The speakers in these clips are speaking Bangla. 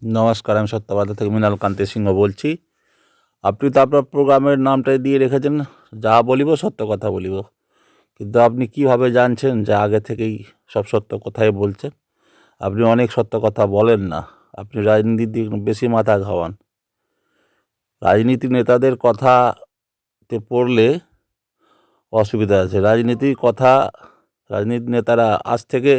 নমস্কার, আমি সত্যবাদী থেকে মৃণাল কান্তি সিংহ বলছি। আপনি তো আপনার প্রোগ্রামের নামটাই দিয়ে রেখেছেন, যা বলিব সত্য কথা বলিব। কিন্তু আপনি কিভাবে জানছেন যে আগে থেকেই সব সত্য কথাই বলছেন? আপনি অনেক সত্য কথা বলেন না, আপনি রাজনীতির দিক বেশি মাথা ঘামান। রাজনীতি নেতাদের কথাতে পড়লে অসুবিধা আছে। রাজনীতি নেতারা আজ থেকে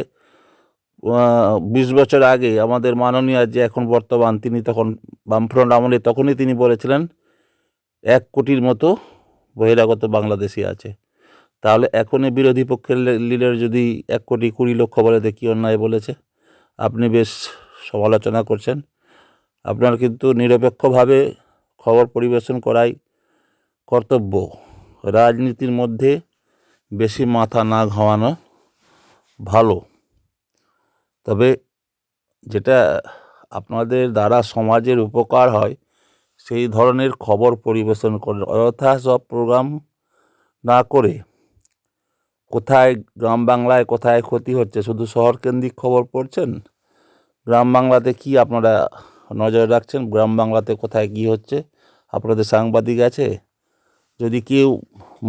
20 বছর আগে আমাদের মাননীয় যে এখন বর্তমান, তিনি তখন বামফ্রন্ট আমলে তখনই তিনি বলেছিলেন 1 কোটির মতো বহিরাগত বাংলাদেশি আছে। তাহলে এখনই বিরোধী পক্ষের লিডার যদি 1,20,00,000 বলে, কী অন্যায় বলেছে? আপনি বেশ সমালোচনা করছেন। আপনার কিন্তু নিরপেক্ষভাবে খবর পরিবেশন করাই কর্তব্য। রাজনীতির মধ্যে বেশি মাথা না ঘামানো ভালো। তবে যেটা আপনাদের দ্বারা সমাজের উপকার হয় সেই ধরনের খবর পরিবেশন করেন, অযথা সব প্রোগ্রাম না করে কোথায় গ্রাম বাংলায় কোথায় ক্ষতি হচ্ছে শুধু শহরকেন্দ্রিক খবর পড়ছেন। গ্রাম বাংলাতে কি আপনারা নজর রাখছেন? গ্রাম বাংলাতে কোথায় কী হচ্ছে? আপনাদের সাংবাদিক আছে? যদি কেউ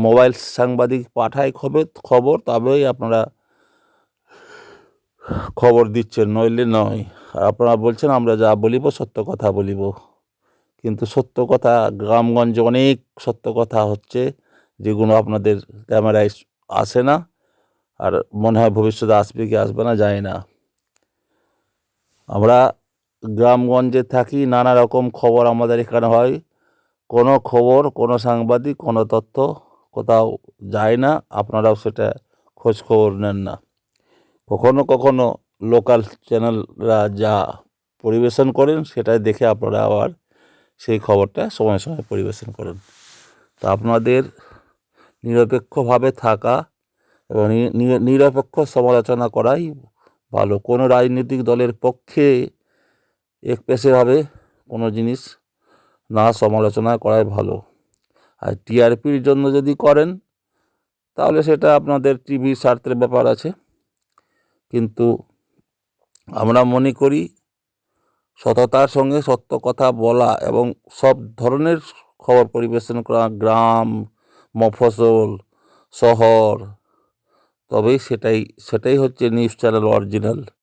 মোবাইল সাংবাদিক পাঠায় খবর তবেই আপনারা খবর দিচ্ছেন, নইলে নয়। আর আপনারা বলছেন আমরা যা বলিব সত্য কথা বলিব, কিন্তু সত্য কথা গ্রামগঞ্জে অনেক সত্য কথা হচ্ছে যেগুলো আপনাদের ক্যামেরায় আসে না, আর মনে হয় ভবিষ্যতে আসবে কি আসবে না জানি না। আমরা গ্রামগঞ্জে থাকি, নানা রকম খবর আমাদের এখানে হয়। কোনো খবর, কোনো সাংবাদিক, কোনো তথ্য কোথাও যায় না, আপনারাও সেটা খোঁজ খবর নেন না। কখনো কখনো লোকাল চ্যানেলরা যা পরিবেশন করেন সেটাই দেখে আপনারা আবার সেই খবরটা সময় সময় পরিবেশন করেন। তা আপনাদের নিরপেক্ষভাবে থাকা এবং নিরপেক্ষ সমালোচনা করাই ভালো। কোনো রাজনৈতিক দলের পক্ষে একপেশেভাবে কোনো জিনিস না সমালোচনা করাই ভালো। আর টিআরপির জন্য যদি করেন তাহলে সেটা আপনাদের টিভির স্বার্থের ব্যাপার আছে, কিন্তু আমরা মনে করি সততার সঙ্গে সত্য কথা বলা এবং সব ধরনের খবর পরিবেশন করা, গ্রাম, মফস্বল, শহর, তবেই সেটাই হচ্ছে নিউজ চ্যানেল অরিজিনাল।